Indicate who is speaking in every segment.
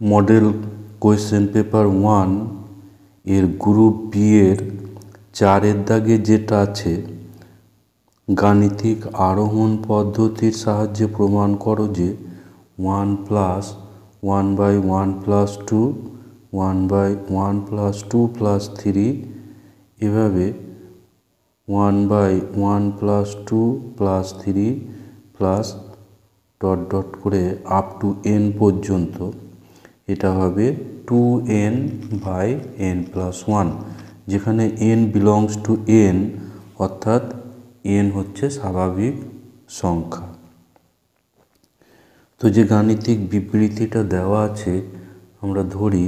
Speaker 1: Model question paper 1 এর group B এর 4 দাগে যেটা আছে, গাণিতিক আরোহণ পদ্ধতির সাহায্যে প্রমাণ করো যে 1 প্লাস 1/1 প্লাস 2 1/1 প্লাস 2 প্লাস 3 এভাবে 1/1 plus 2 plus 3 plus dot dot করে আপ টু n পর্যন্ত, এটা হবে 2n/n প্লাস 1, যেখানে n বিলংস টু n, অর্থাৎ n হচ্ছে স্বাভাবিক সংখ্যা। তো যে গাণিতিক বিবৃতিটা দেওয়া আছে আমরা ধরি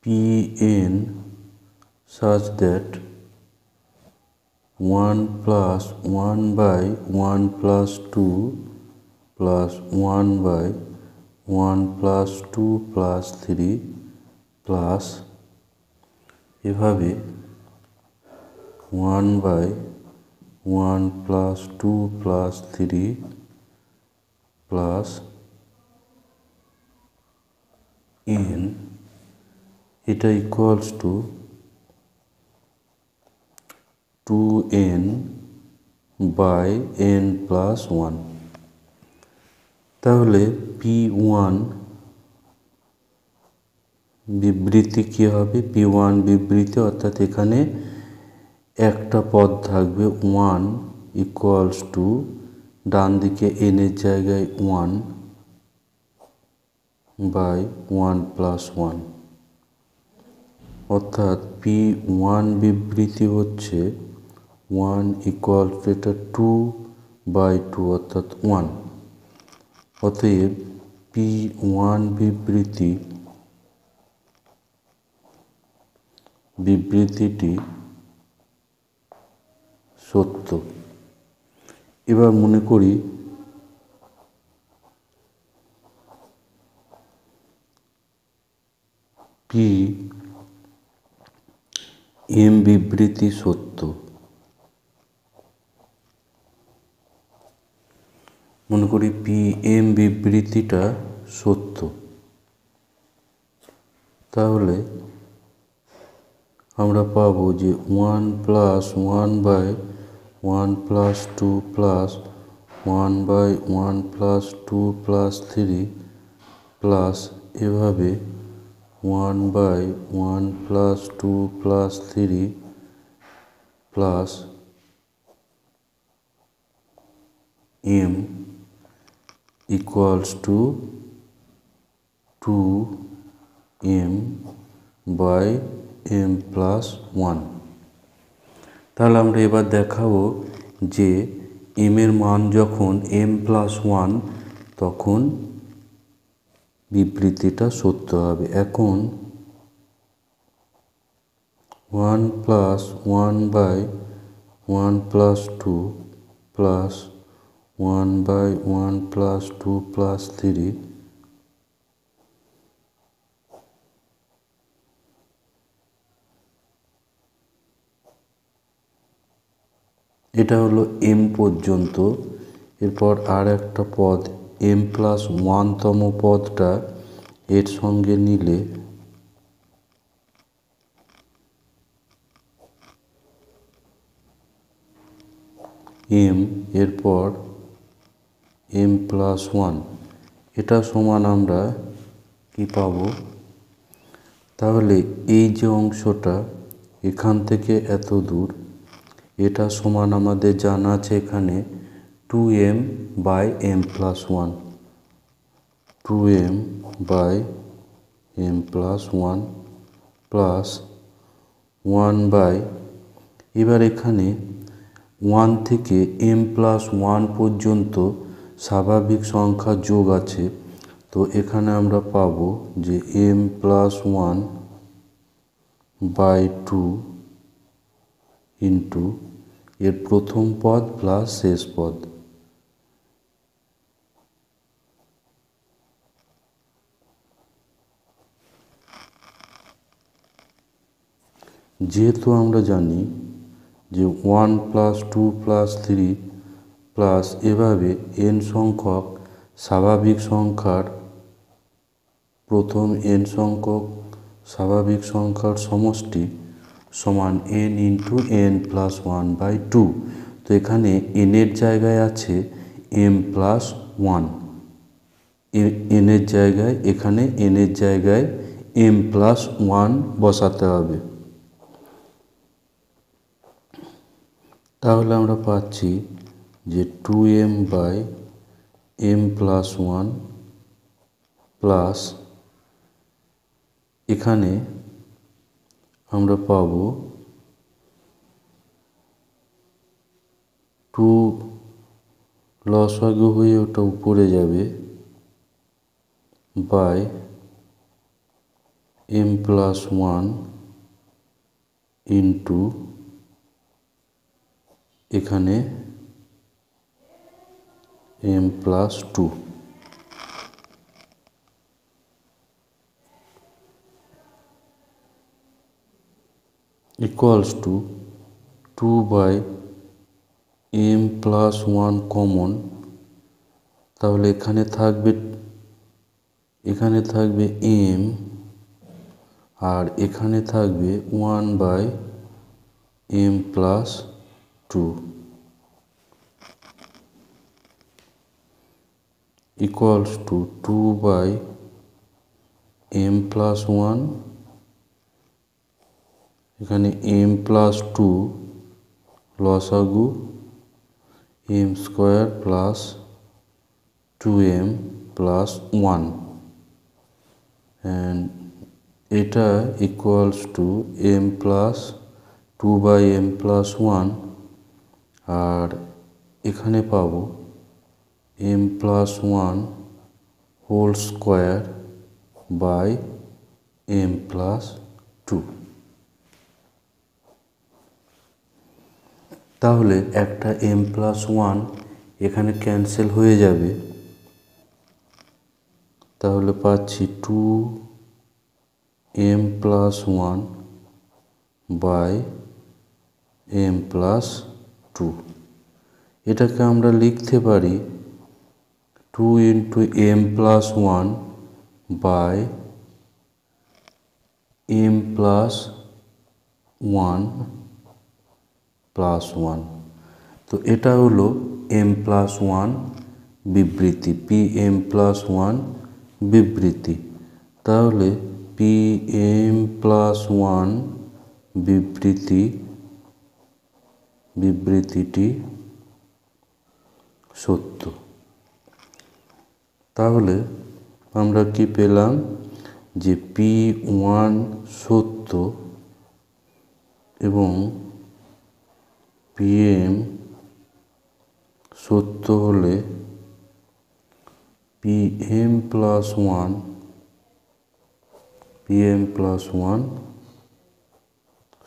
Speaker 1: Pn such that 1 plus 1/1 plus 2 plus 1/1 plus 2 plus 3 plus এভাবে 1/1 plus 2 plus 3 plus n, এটা ইকুয়ালস টু 2n/n প্লাস 1। তাহলে P1 বিবৃতি কি হবে? P1 বিবৃতি অর্থাৎ এখানে একটা পদ থাকবে 1 ইকুয়ালস টু, ডান দিকে n এর জায়গায় 1/1 প্লাস 1, অর্থাৎ P1 বিবৃতি হচ্ছে 1 ইকুয়াল টু এটা 2/2 অর্থাৎ 1। অতএব P1 বিবৃতিটি সত্য। এবার মনে করি Pm বিবৃতি সত্য। মনে করি Pm বিবৃতিটা সত্য, তাহলে আমরা পাবো যে 1 plus 1/1 plus 2 plus 1/1 plus 2 plus 3 plus এভাবে 1/1 plus 2 plus 3 plus m equals to 2m/m plus 1। তাহলে আমরা এবার দেখাবো যে m এর মান যখন m প্লাস 1 তখন বিবৃতিটা সত্য হবে। এখন 1 plus 1/1 plus 2 plus 1/1 plus 2 plus 3 এটা হলো m পর্যন্ত। এরপর আর একটা পদ m প্লাস 1তম পদটা এর সঙ্গে নিলে m, এরপর m প্লাস 1, এটা সমান আমরা কি পাবো? তাহলে এই যে অংশটা এখান থেকে এত দূর, এটা সমান আমাদের জানা আছে এখানে 2m/m plus 1, 2m/m plus 1 plus 1/, এবার এখানে 1 থেকে m প্লাস 1 পর্যন্ত স্বাভাবিক সংখ্যা যোগ আছে, তো এখানে আমরা পাবো যে m প্লাস 1/2 ইন্টু এর প্রথম পদ প্লাস শেষ পদ। যেহেতু আমরা জানি যে 1 প্লাস 2 প্লাস 3 প্লাস এভাবে n সংখ্যক স্বাভাবিক সংখ্যার প্রথম n সংখ্যক স্বাভাবিক সংখ্যার সমষ্টি সমান n ইন্টু n প্লাস 1/2। তো এখানে n এর জায়গায় আছে m প্লাস 1, n এর জায়গায় এখানে n এর জায়গায় m প্লাস 1 বসাতে হবে। তাহলে আমরা পাচ্ছি যে 2m/m প্লাস 1 প্লাস এখানে আমরা পাব 2 লসাগু হয়ে ওটা উপরে যাবে বাই m প্লাস 1 ইন্টু এখানে m plus 2 equals to 2/m plus 1 common. তাহলে এখানে থাকবে m আর এখানে থাকবে 1/m plus 2 equals to 2/m plus 1, এখানে m প্লাস 2 লসাগু m square plus 2m plus 1 and এটা equals to m plus 2/m plus 1 আর এখানে পাবো m plus 1 whole square by m plus 2। তাহলে একটা m প্লাস 1 এখানে ক্যান্সেল হয়ে যাবে। তাহলে পাচ্ছি 2m plus 1 by m plus 2। এটাকে আমরা লিখতে পারি 2 into m plus 1 by m plus 1 plus 1। তো এটা হলো m প্লাস 1 বিবৃতি, pm প্লাস 1 বিবৃতি। তাহলে pm প্লাস 1 বিবৃতিটি সত্য। তাহলে আমরা কি পেলাম যে p1 সত্য এবং pm সত্য হলে pm প্লাস 1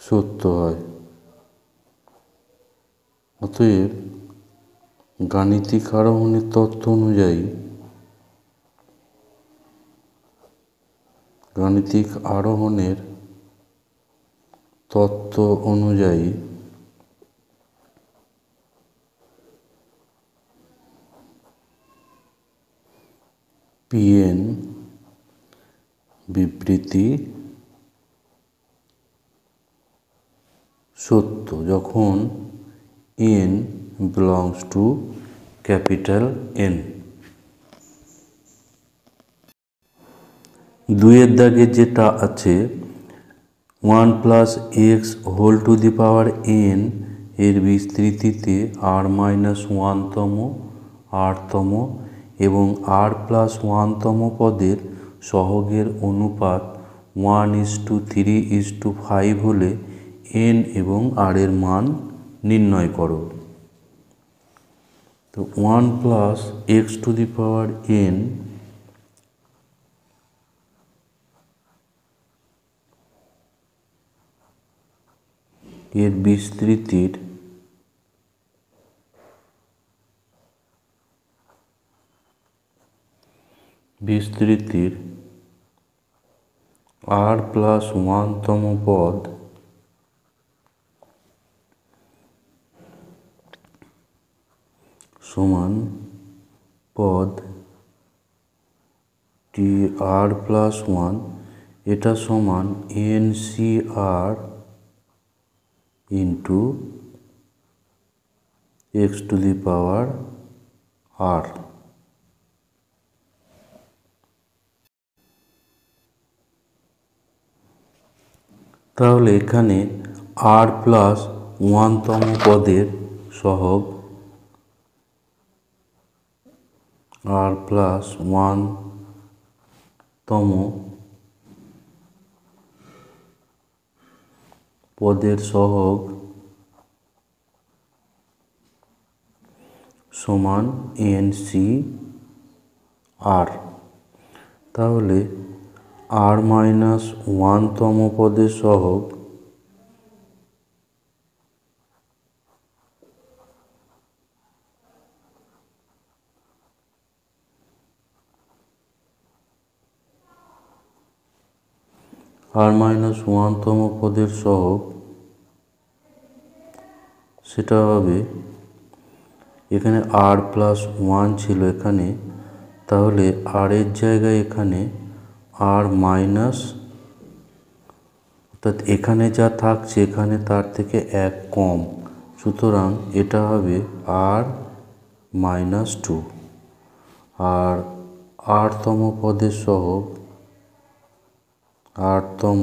Speaker 1: সত্য হয়। অতএব গাণিতিক আরোহণের তত্ত্ব অনুযায়ী pn বিবৃতি সত্য যখন n belongs to capital N। দুইয়ের দাগে যেটা আছে 1 plus x whole to the power n এর বিস্তৃতিতে r-1তম rতম এবং r+1তম পদের সহগের অনুপাত 1:3:5 হলে n এবং r এর মান নির্ণয় করো। তো 1 plus x two the power n এর বিস্তৃতির r+1তম পদ সমান পদ টি আর প্লাস ওয়ান, এটা সমান NCR into x to the power r. তাহলে এখানে আর প্লাস ওয়ানতম পদের সহগ, আর প্লাস ওয়ানতম পদের সহগ সমান NCR। তাহলে আর মাইনাস ওয়ানতম পদের সহগ আর মাইনাস ওয়ানতম পদের সহগ সেটা হবে, এখানে আর প্লাস ওয়ান ছিল এখানে, তাহলে আর এর জায়গায় এখানে আর মাইনাস, অর্থাৎ এখানে যা থাকছে এখানে তার থেকে এক কম, সুতরাং এটা হবে আর মাইনাস টু। আর আরতম পদের সহগ, আরতম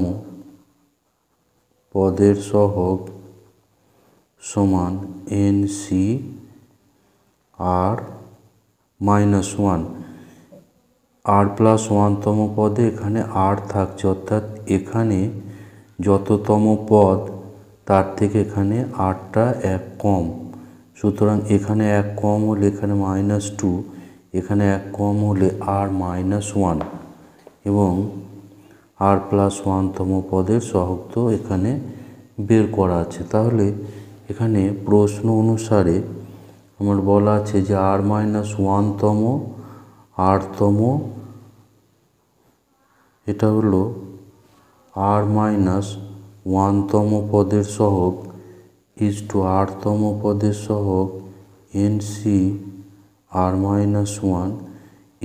Speaker 1: পদের সহগ সমান NCR মাইনাস ওয়ান। আর প্লাস ওয়ানতম পদে এখানে আর থাকছে, অর্থাৎ এখানে যততম পদ তার থেকে এখানে আরটা এক কম, সুতরাং এখানে এক কম হলে এখানে মাইনাস টু, এখানে এক কম হলে আর মাইনাস ওয়ান, এবং আর প্লাস ওয়ানতম পদের সহগ তো এখানে বের করা আছে। তাহলে এখানে প্রশ্ন অনুসারে আমার বলা আছে যে আর মাইনাস ওয়ানতম আরতম, এটা হলো আর মাইনাস ওয়ানতম পদের সহগ ইজ টু আরতম পদের সহগ NCR minus one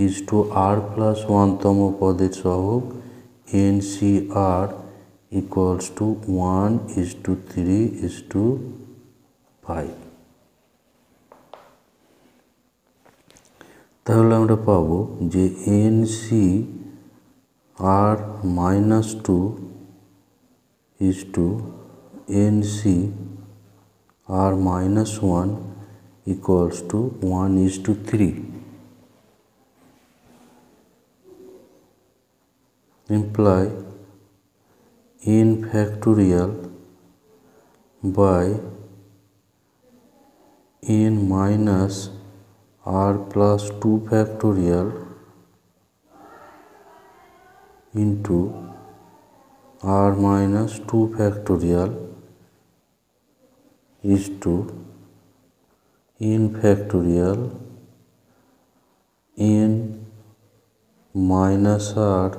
Speaker 1: is to r plus ওয়ানতম পদের সহগ NCR ইকুয়ালস টু 1:3:5। তাহলে আমরা পাবো যে NCR minus two is to NCR minus one equals to 1:3, imply n factorial by n minus r plus 2 factorial into r minus 2 factorial is to n factorial n minus r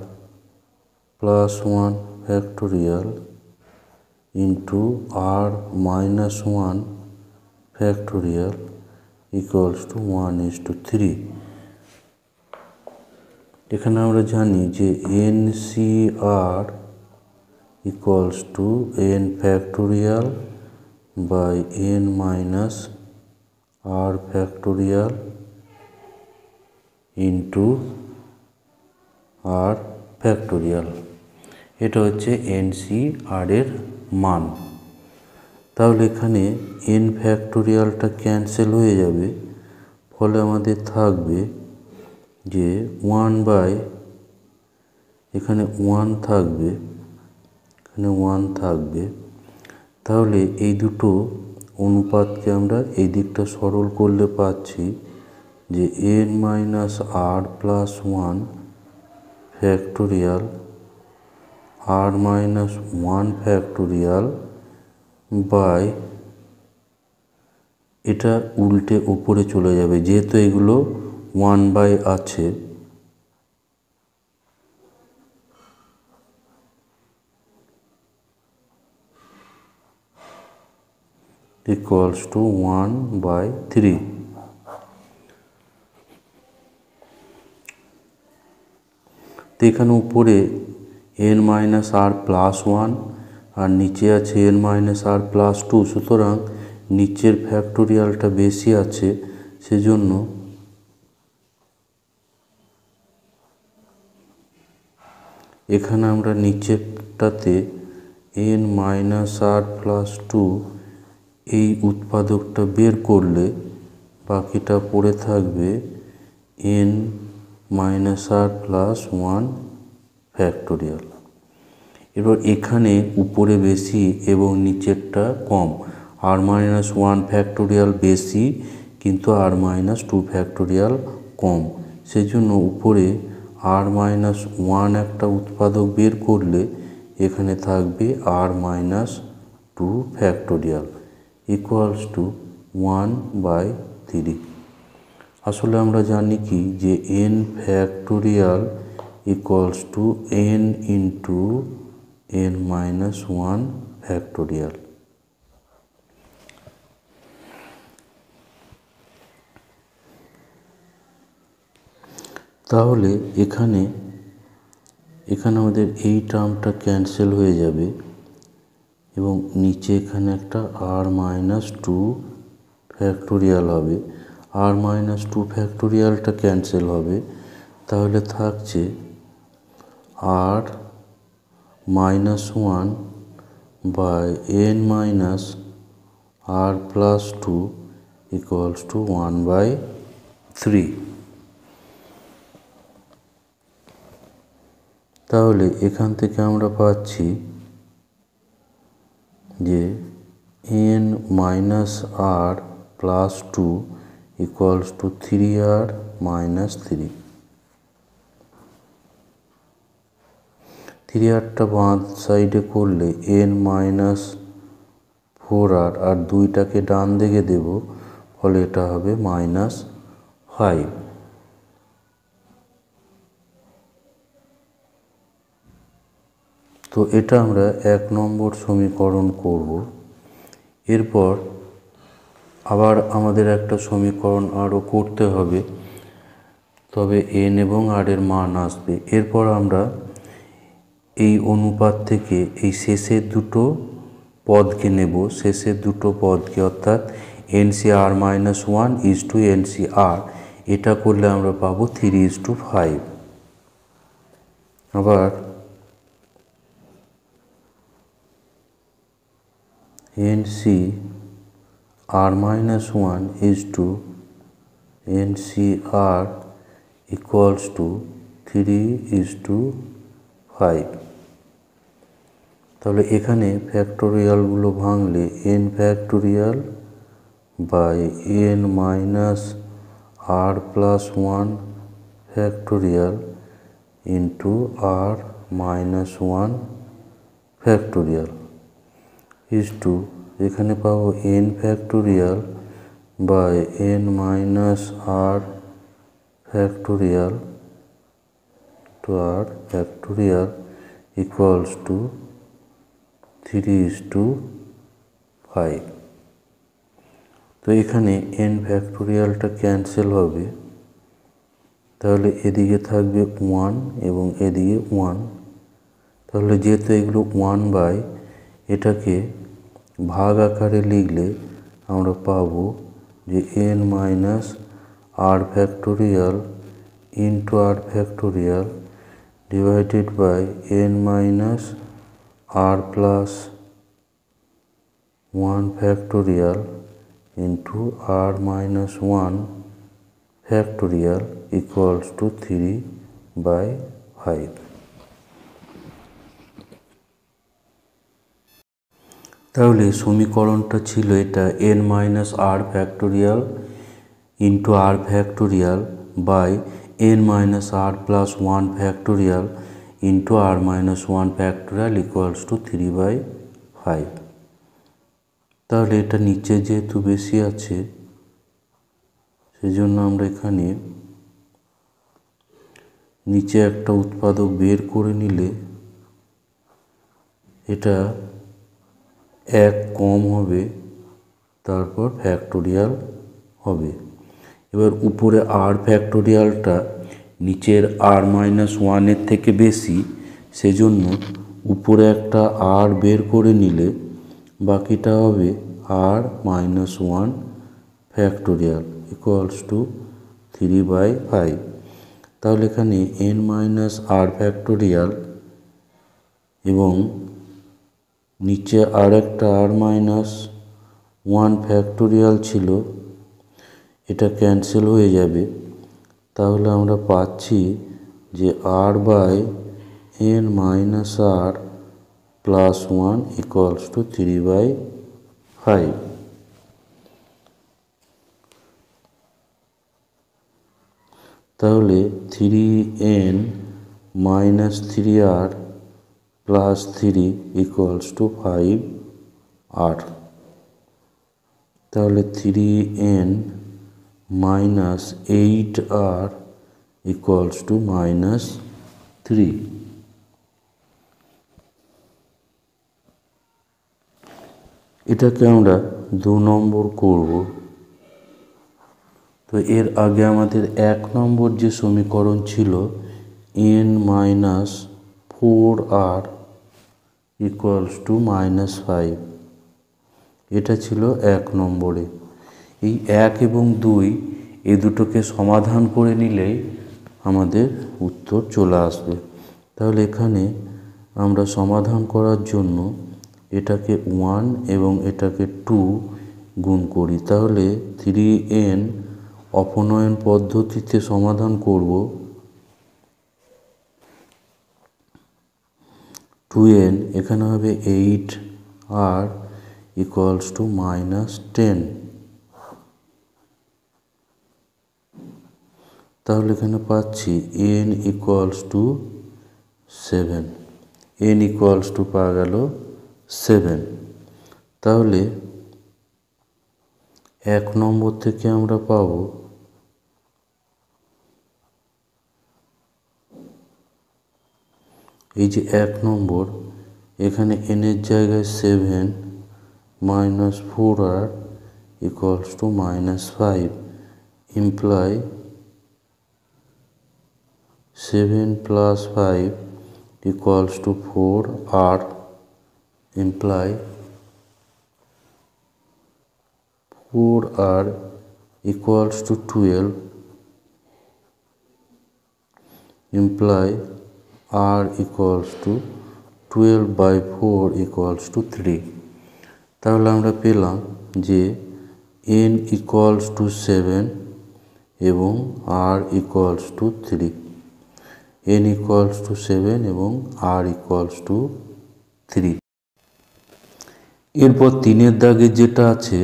Speaker 1: plus 1 factorial into r minus 1 factorial equals to 1:3। এখানে আমরা জানি যে NCR equals to n factorial by n minus r factorial into r factorial, এটা হচ্ছে NCR এর মান। তাহলে এখানে n ফ্যাক্টোরিয়ালটা ক্যান্সেল হয়ে যাবে, ফলে আমাদের থাকবে যে 1 এখানে 1 থাকবে, এখানে 1 থাকবে। তাহলে এই দুটো অনুপাতকে আমরা এই দিকটা সরল করলে পাচ্ছি যে n minus r plus 1 factorial r minus 1 factorial by, এটা উল্টে উপরে চলে যাবে যেহেতু এগুলো 1 আছে, equals to 1/3। তো এখানে উপরে n minus r plus one আর নিচে আছে n minus r plus two, সুতরাং নিচের ফ্যাক্টোরিয়ালটা বেশি আছে, সেজন্য এখানে আমরা নিচেরটাতে n minus r plus two এই উৎপাদকটা বের করলে বাকিটা পড়ে থাকবে n minus r plus one factorial. এবার এখানে উপরে বেশি এবং নিচেরটা কম, আর মাইনাস ওয়ান ফ্যাক্টোরিয়াল বেশি কিন্তু আর মাইনাস টু ফ্যাক্টোরিয়াল কম, সেজন্য উপরে আর মাইনাস ওয়ান একটা উৎপাদক বের করলে এখানে থাকবে r minus two factorial equals to 1/3। আসলে আমরা জানি কি যে n factorial equals to n into n minus one factorial. তাহলে এখানে আমাদের এই টার্মটা ক্যান্সেল হয়ে যাবে এবং নিচে এখানে একটা আর মাইনাস টু ফ্যাক্টোরিয়াল হবে, আর মাইনাস টু ফ্যাক্টোরিয়ালটা ক্যান্সেল হবে, তাহলে থাকছে r minus one by n minus r plus two equals to 1/3। তাহলে এখান থেকে আমরা পাচ্ছি যে n minus r plus two equals to 3r minus 3। 3rটা বাঁ সাইডে করলে n মাইনাস 4r আর দুইটাকে ডান দিকে দেব, ফলে এটা হবে মাইনাস 5। তো এটা আমরা 1 নম্বর সমীকরণ করব। এরপর আবার আমাদের একটা সমীকরণ আরও করতে হবে, তবে n এবং r এর মান আসবে। এরপর আমরা এই অনুপাত থেকে এই শেষের দুটো পদকে নেব, শেষের দুটো পদকে, অর্থাৎ NCr minus one is to NCr, এটা করলে আমরা পাবো 3:5। আবার NCr minus 1 is to NCr equals to 3:5। তাহলে এখানে ফ্যাক্টোরিয়ালগুলো ভাঙলে n factorial by n minus r plus one factorial into r minus one factorial is to, এখানে পাবো n factorial by n minus r factorial to r factorial equals to 3:5। তো এখানে n ফ্যাক্টোরিয়ালটা cancel হবে, তাহলে এদিকে থাকবে 1 এবং এদিকে 1। তাহলে যেহেতু এগুলো 1 বাই, এটাকে ভাগ আকারে লিখলে আমরা পাবো যে n minus r factorial into r factorial divided by n minus r plus one factorial into r minus one factorial equals to 3/5। তাহলে সমীকরণটা ছিল এটা n minus r factorial into r factorial by n minus r plus one factorial into r minus one factorial equals to 3/5। তাহলে এটা নিচে যেহেতু বেশি আছে, সেজন্য আমরা এখানে নিচে একটা উৎপাদক বের করে নিলে এটা 1 কম হবে, তারপর ফ্যাক্টোরিয়াল হবে। এবার উপরে আর ফ্যাক্টোরিয়ালটা নিচের আর মাইনাস ওয়ানের থেকে বেশি, সেজন্য উপরে একটা আর বের করে নিলে বাকিটা হবে r minus one factorial equals to 3/5। তাহলে এখানে n মাইনাস আর ফ্যাক্টোরিয়াল এবং নিচে আর একটা আর মাইনাস ওয়ান ফ্যাক্টোরিয়াল ছিল, এটা ক্যান্সেল হয়ে যাবে। তাহলে আমরা পাচ্ছি যে r by n minus r plus one equals to 3/5। তাহলে 3n minus 3r plus 3 equals to 5r। তাহলে 3n minus 8r equals to minus 3। এটাকে আমরা 2 নম্বর করব। তো এর আগে আমাদের 1 নম্বর যে সমীকরণ ছিল n minus 4r equals to minus 5, এটা ছিল 1 নম্বরে। এই 1 এবং 2 এই দুটোকে সমাধান করে নিলেই আমাদের উত্তর চলে আসবে। তাহলে এখানে আমরা সমাধান করার জন্য এটাকে 1 এবং এটাকে 2 গুণ করি। তাহলে 3n অপনয়ন পদ্ধতিতে সমাধান করব। 2n এখানে হবে 8r ইকুয়ালস টু মাইনাস 10। তাহলে এখানে পাচ্ছি n equals to 7, n equals to পাওয়া গেল 7। তাহলে 1 নম্বর থেকে আমরা পাবো এই যে 1 নম্বর, এখানে n এর জায়গায় 7 minus 4r equals to minus 5 imply 7 plus 5 equals to 4r imply 4r equals to 12 imply r equals to 12/4 equals to 3। তাহলে আমরা পেলাম যে n equals to 7 এবং r equals to 3, n equals to 7 এবং r equals to 3। এরপর 3-এর দাগে যেটা আছে,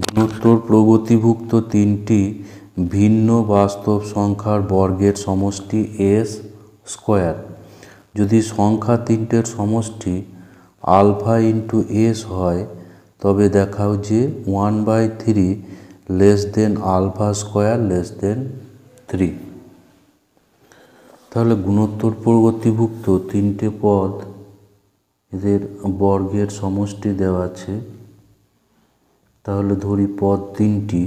Speaker 1: গুণোত্তর প্রগতিভুক্ত 3টি ভিন্ন বাস্তব সংখ্যার বর্গের সমষ্টি s স্কোয়ার। যদি সংখ্যা 3টের সমষ্টি আলফা ইন্টু s হয়, তবে দেখাও যে 1/3 less than alpha square less than 3। তাহলে গুণোত্তর প্রগতিভুক্ত 3টে পদ, এদের বর্গের সমষ্টি দেওয়া আছে। তাহলে ধরি পদ 3টি,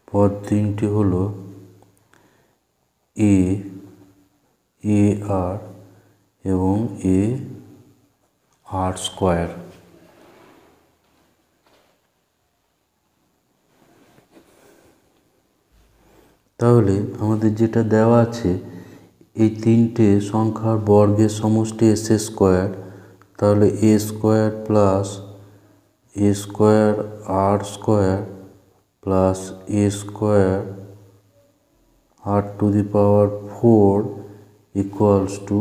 Speaker 1: পদ 3টি হলো a, ar এবং ar স্কোয়ার। তাহলে আমাদের যেটা দেওয়া আছে, এই 3টে সংখ্যার বর্গের সমষ্টি s স্কোয়ার। তাহলে a square plus a square r square plus a square r to the power 4 equals to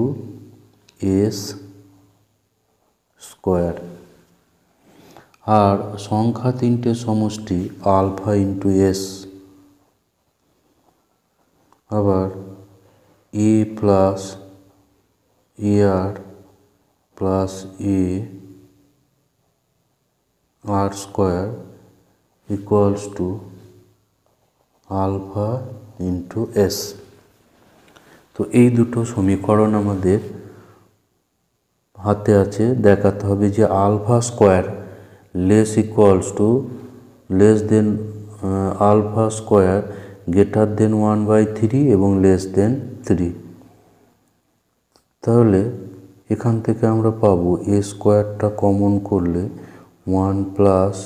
Speaker 1: s square. আর সংখ্যা 3টে সমষ্টি আলফা ইন্টু s, আবার a plus ar plus ar square equals to alpha into s। তো এই দুটো সমীকরণ আমাদের হাতে আছে। দেখাতে হবে যে alpha square less equals to less than alpha square greater than 1/3 এবং লেস দেন 3। তাহলে এখান থেকে আমরা পাবো এ স্কোয়ারটা কমন করলে 1 plus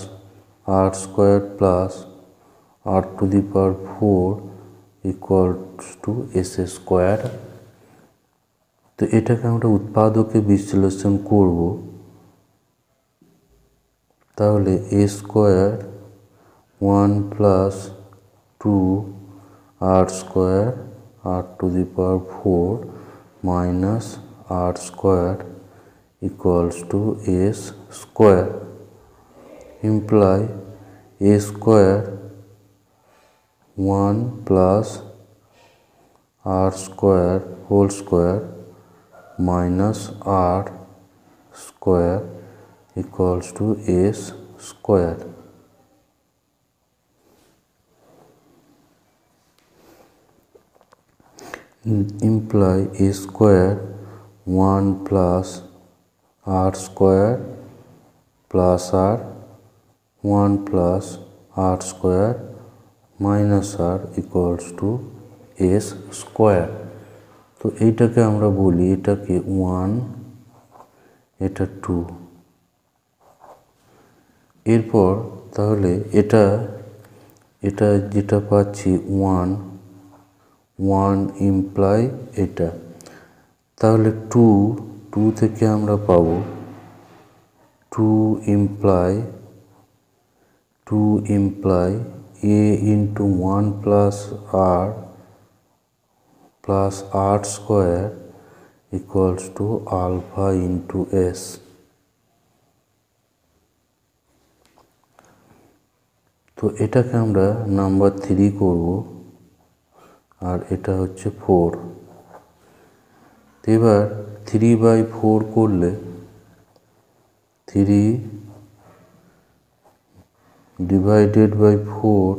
Speaker 1: r square plus r⁴ equals to s square. তো এটাকে আমরা উৎপাদকে বিশ্লেষণ করব। তাহলে a square 1 plus 2 r square r⁴ minus r square equals to s square imply a square 1 plus r square whole square minus r square equals to s square. Imply a square 1 plus r square plus r 1 plus r square minus r equals to s square. তো এইটাকে আমরা বলি এটাকে 1 এটা 2। এরপর তাহলে এটা যেটা পাচ্ছি 1 ইমপ্লাই এটা, তাহলে 2 থেকে আমরা পাবো 2 imply a into 1 plus r square equals to alpha into s. তো এটাকে আমরা নাম্বার 3 করব, আর এটা হচ্ছে 4। এবার 3/4 করলে 3 divided by 4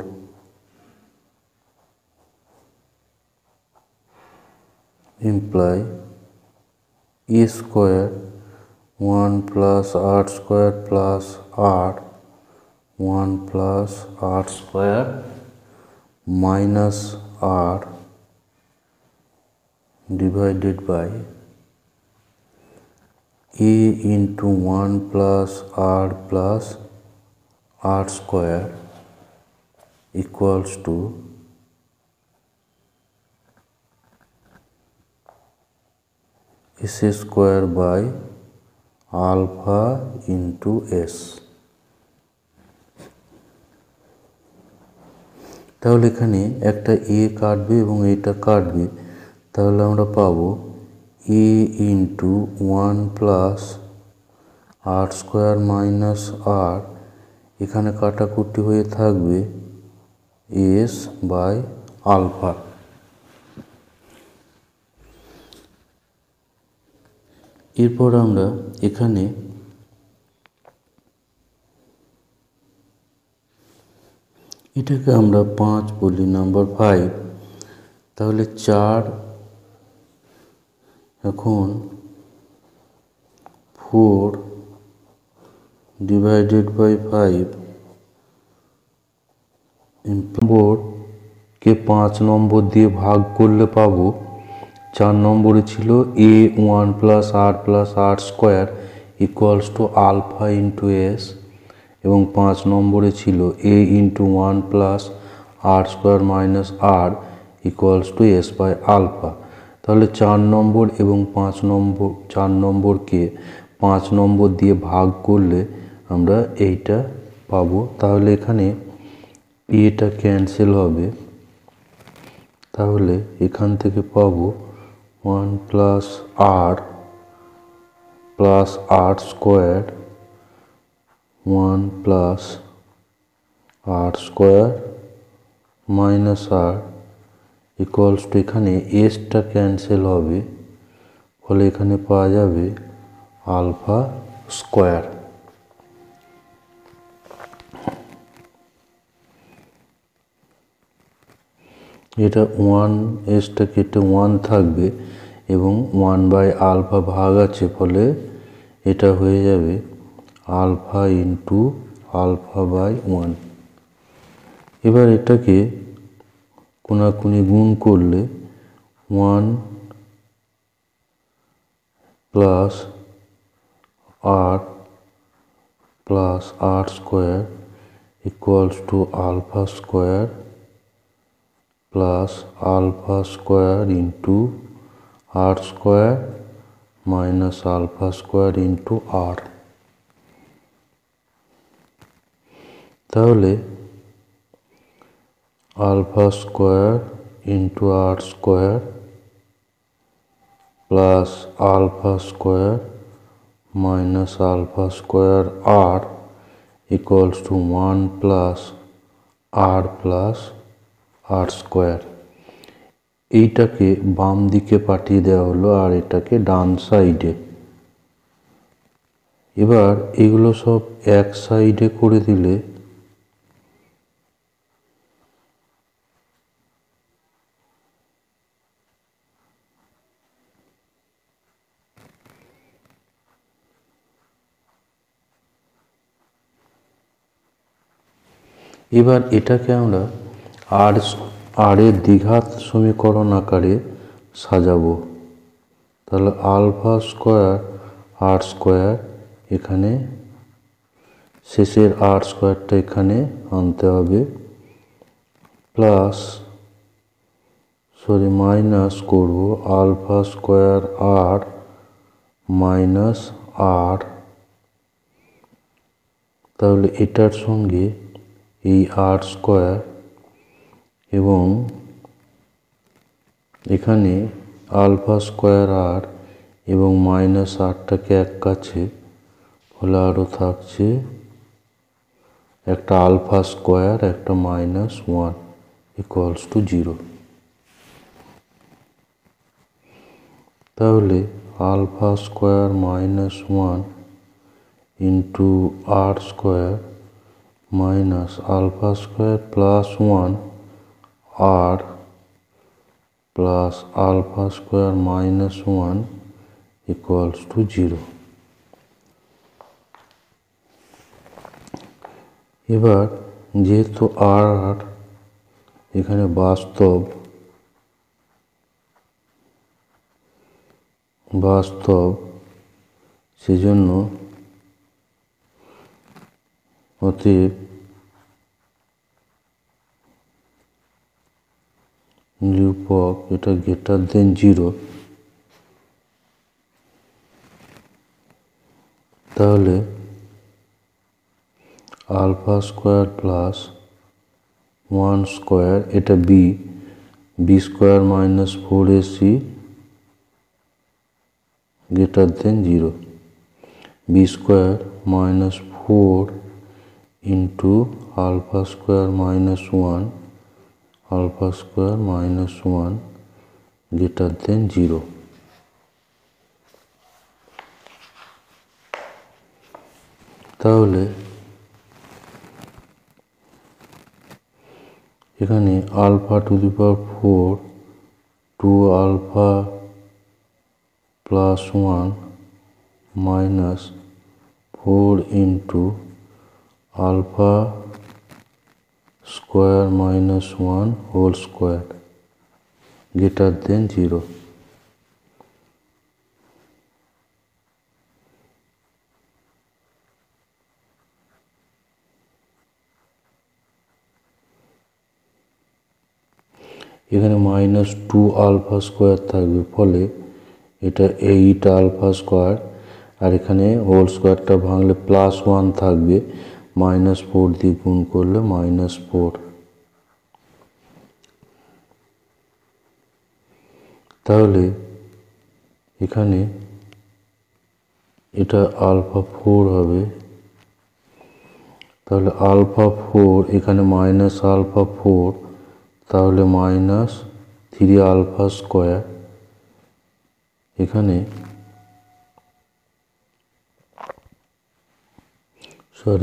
Speaker 1: imply a square 1 plus r square plus r 1 plus r square minus r divided by a into 1 plus r square equals to s square by alpha into s। তাহলে এখানে একটা এ কাটবে এবং এটা কাটবে, তাহলে আমরা পাবো এ into 1 plus r square minus আর, এখানে কাটাকুটি হয়ে থাকবে এস বাই আলফা। এরপর আমরা এখানে এটাকে আমরা 5 বলি, নাম্বার 5। তাহলে 4 এখন 4 ডিভাইডেড বাই 5 নম্বরকে 5 নম্বর দিয়ে ভাগ করলে পাবো 4 নম্বরে ছিল a 1 plus r square equals to alpha into s, এবং 5 নম্বরে ছিল a into 1 plus r square minus r equals to s by alpha. তাহলে 4 নম্বর এবং 4 নম্বরকে 5 নম্বর দিয়ে ভাগ করলে আমরা এইটা পাবো। তাহলে এখানে এটা ক্যান্সেল হবে, তাহলে এখান থেকে পাবো 1 plus r square 1 plus r square minus r equals to, এখানে এসটা ক্যান্সেল হবে, ফলে এখানে পাওয়া যাবে আলফা স্কোয়ার। এটা 1 এসটা কেটে 1 থাকবে এবং 1 বাই আলফা ভাগ আছে, ফলে এটা হয়ে যাবে আলফা ইন্টু আলফা বাই 1। এবার এটাকে কোনাকুনি গুণ করলে 1 plus r plus r square equals to alpha square plus alpha square into r square minus alpha square into r. তাহলে alpha square into r square plus alpha square minus alpha square r equals to 1 plus r square. এইটাকে বাম দিকে পাঠিয়ে দেওয়া হলো আর এটাকে ডান সাইডে। এবার এগুলো সব এক সাইডে করে দিলে এবার এটাকে আমরা আর এর দ্বিঘাত সমীকরণ আকারে সাজাবো। তাহলে আলফা স্কোয়ার আর স্কোয়ার এখানে, শেষের আর স্কোয়ারটা এখানে আনতে হবে, প্লাস মাইনাস করব আলফা স্কোয়ার আর মাইনাস আর। তাহলে এটার সঙ্গে এই আর স্কোয়ার এবং এখানে আলফা স্কোয়ার আর এবং মাইনাস আরটাকে এক কাছে, ফলে আরও থাকছে একটা আলফা স্কোয়ার একটা মাইনাস 1 ইকুয়ালস টু 0। তাহলে alpha square minus 1 into r square minus alpha square plus 1 r plus alpha square minus 1 equals to 0। এবার যেহেতু আর এখানে বাস্তব সেজন্য অতএব রূপক এটা গ্রেটার দেন 0। তাহলে আলফা স্কোয়ার প্লাস 1 স্কোয়ার এটা b square minus 4ac greater than 0। B square minus 4 into alpha square minus 1 alpha square minus 1 greater than 0। তাহলে এখানে alpha to the power 4 2 alpha plus 1 minus 4 into alpha square minus 1 whole square greater than 0। এখানে minus 2 alpha square থাকবে, ফলে এটা 8 alpha square, আর এখানে whole স্কোয়ারটা ভাঙলে plus 1 থাকবে, মাইনাস 4 দিয়ে গুণ করলে মাইনাস 4। তাহলে এখানে এটা আলফা 4 হবে। তাহলে আলফা 4 এখানে মাইনাস আলফা 4, তাহলে মাইনাস 3 আলফা স্কোয়ার। এখানে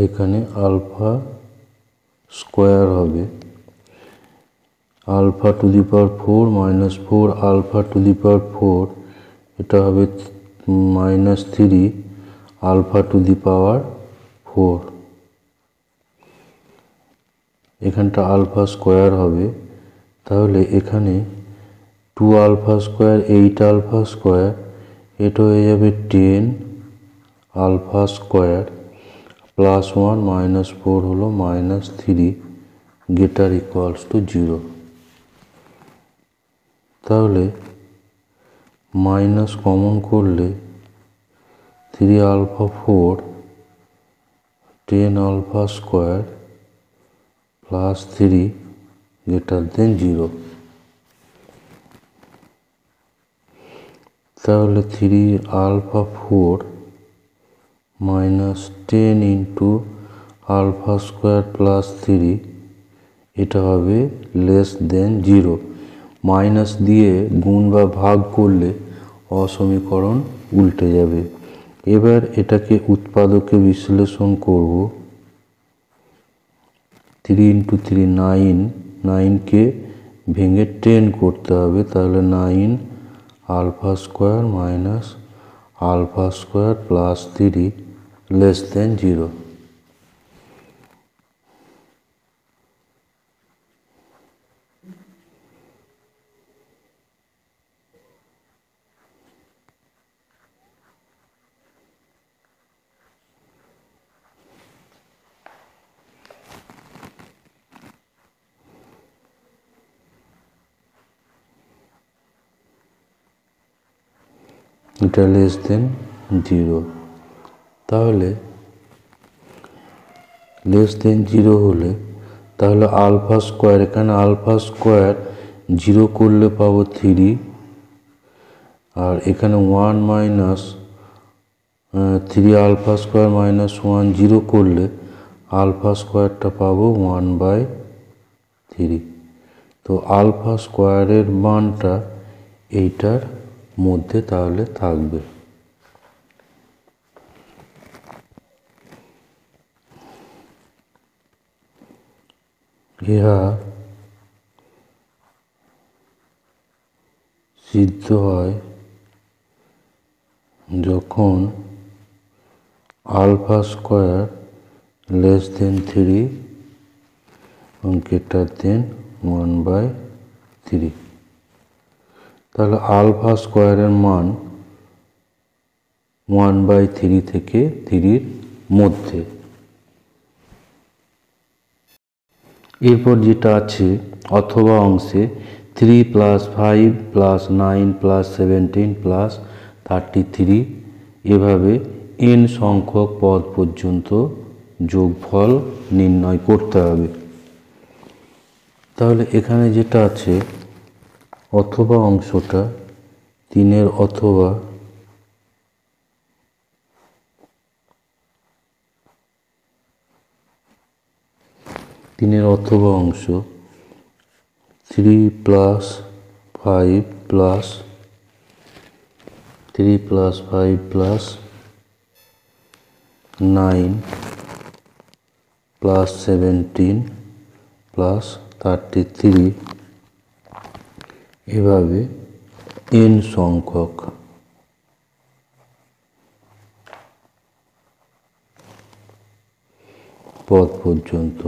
Speaker 1: এখানে আলফা স্কোয়ার হবে alpha to the power 4 minus 4 alpha to the power 4, এটা হবে minus 3 alpha to the power 4, এখানটা আলফা স্কোয়ার হবে, তাহলে এখানে 2 আলফা স্কোয়ার 8 আলফা স্কোয়ার, এটা হয়ে যাবে 10 আলফা স্কোয়ার প্লাস 1 মাইনাস 4 হলো -3 গ্রেটার ইকুয়ালস টু 0। তাহলে মাইনাস কমন করলে 3 alpha 4 10 alpha square plus 3 greater than 0। তাহলে 3 alpha 4 minus 10 into alpha square plus 3, এটা হবে লেস দেন 0। মাইনাস দিয়ে গুণ বা ভাগ করলে অসমীকরণ উল্টে যাবে। এবার এটাকে উৎপাদকে বিশ্লেষণ করব। 3 ইন্টু 3 9, 9কে ভেঙে 10 করতে হবে, তাহলে 9 alpha square minus alpha square plus 3 less than 0। এটা লেস দেন 0। তাহলে লেস দেন 0 হলে তাহলে আলফা স্কোয়ার, এখানে আলফা স্কোয়ার 0 করলে পাবো 3, আর এখানে 1 মাইনাস 3 আলফা স্কোয়ার মাইনাস 1 0 করলে আলফা স্কোয়ারটা পাবো 1/3। তো আলফা স্কোয়ারের মানটা এইটার মধ্যে তাহলে থাকবে। ইহা সিদ্ধ হয় যখন আলফা স্কোয়ার লেস দেন 3 এবং গ্রেটার দেন 1/3। তাহলে আলফা স্কোয়ারের মান 1/3 থেকে 3 মধ্যে। এরপর যেটা আছে অথবা অংশে 3 প্লাস 5 প্লাস 9 প্লাস 17 প্লাস 33 এভাবে n সংখ্যক পদ পর্যন্ত যোগফল নির্ণয় করতে হবে। তাহলে এখানে যেটা আছে অথবা অংশটা 3 অথবা অংশ 3 প্লাস 5 প্লাস 9 প্লাস 17 প্লাস 33 এভাবে n সংখ্যক পদ পর্যন্ত।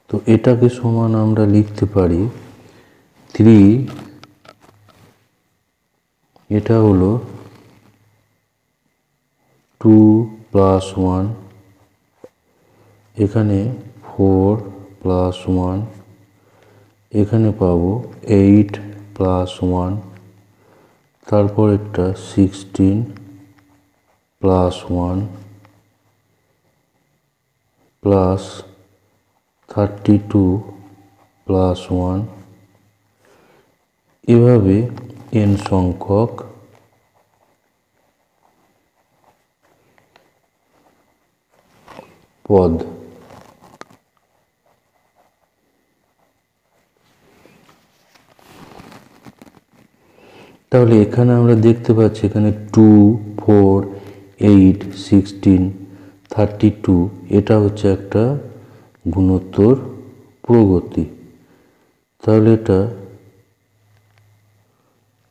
Speaker 1: তো এটাকে সমান আমরা লিখতে পারি 3, এটা হলো 2 প্লাস 1, এখানে 4 প্লাস 1, এখানে পাবো 8 প্লাস 1, তারপর একটা 16 প্লাস 1 প্লাস 32 প্লাস 1, এভাবে n সংখ্যক পদ। তাহলে এখানে আমরা দেখতে পাচ্ছি এখানে 2 4 8 16 32 এটা হচ্ছে একটা গুণোত্তর প্রগতি। তাহলে এটা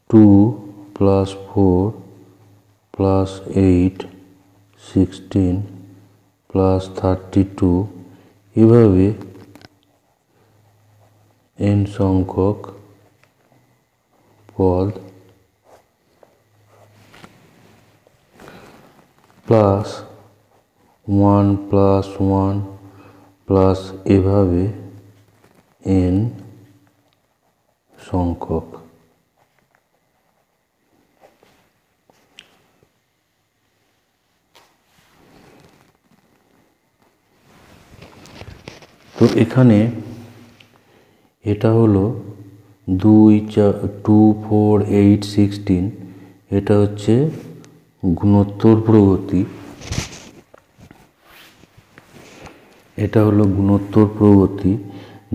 Speaker 1: 2 প্লাস 4 প্লাস 8 16 প্লাস 32 এভাবে n সংখ্যক পদ প্লাস 1 প্লাস 1 প্লাস এভাবে n সংখ্যক। তো এখানে এটা হলো 2, 4, 8, 16, এটা হচ্ছে গুণোত্তর প্রগতি। এটা হলো গুণোত্তর প্রগতি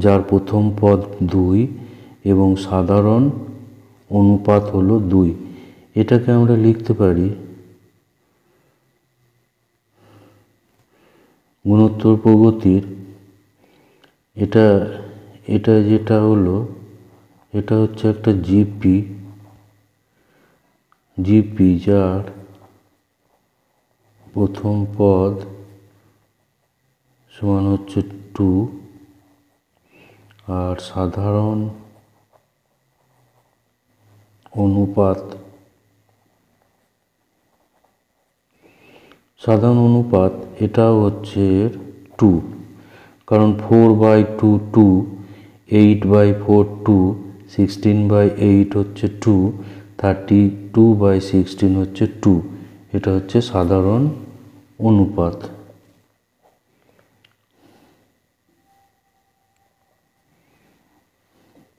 Speaker 1: যার প্রথম পদ 2 এবং সাধারণ অনুপাত হলো 2। এটাকে আমরা লিখতে পারি গুণোত্তর প্রগতির এটা যেটা হলো এটা হচ্ছে একটা জিপি যার প্রথম পদ সমান হচ্ছে 2 আর সাধারণ অনুপাত এটাও হচ্ছে 2, কারণ 4/2 2, 8/4 2, 16/8 হচ্ছে 2, 32/16 হচ্ছে 2। এটা হচ্ছে সাধারণ অনুপাত।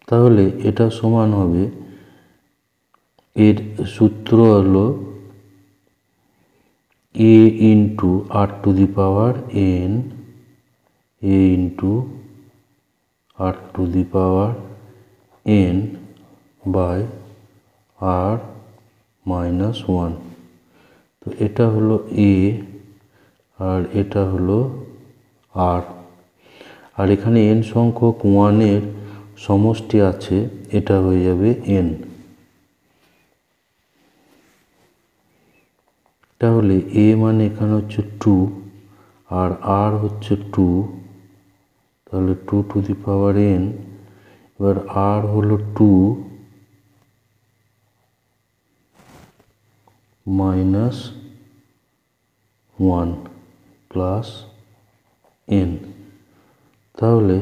Speaker 1: তাহলে এটা সমান হবে, এর সূত্র হলো a into r to the power n, a into r to the power n by r minus 1। তো এটা হলো a আর এটা হলো r, আর এখানে n সংখ্যক 1 এর সমষ্টি আছে, এটা হয়ে যাবে n। তাহলে a মানে এখানে হচ্ছে 2 আর r হচ্ছে 2, তাহলে 2 টু দি পাওয়ার n। এবার r হলো 2 মাইনাস 1 প্লাস n, তাহলে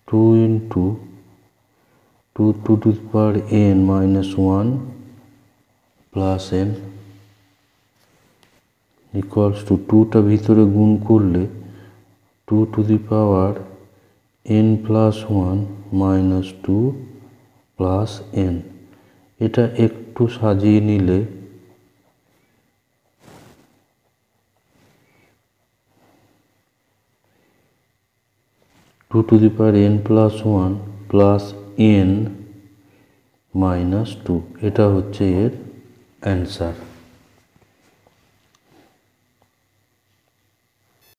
Speaker 1: 2 into 2 two the power n minus 1 plus n equals to 2টা ভিতরে গুণ করলে 2 two the power n plus 1 minus 2 plus n। এটা একটু সাজিয়ে নিলে 2 two the power n plus 1 plus n minus 2, এটা হচ্ছে এর অ্যান্সার।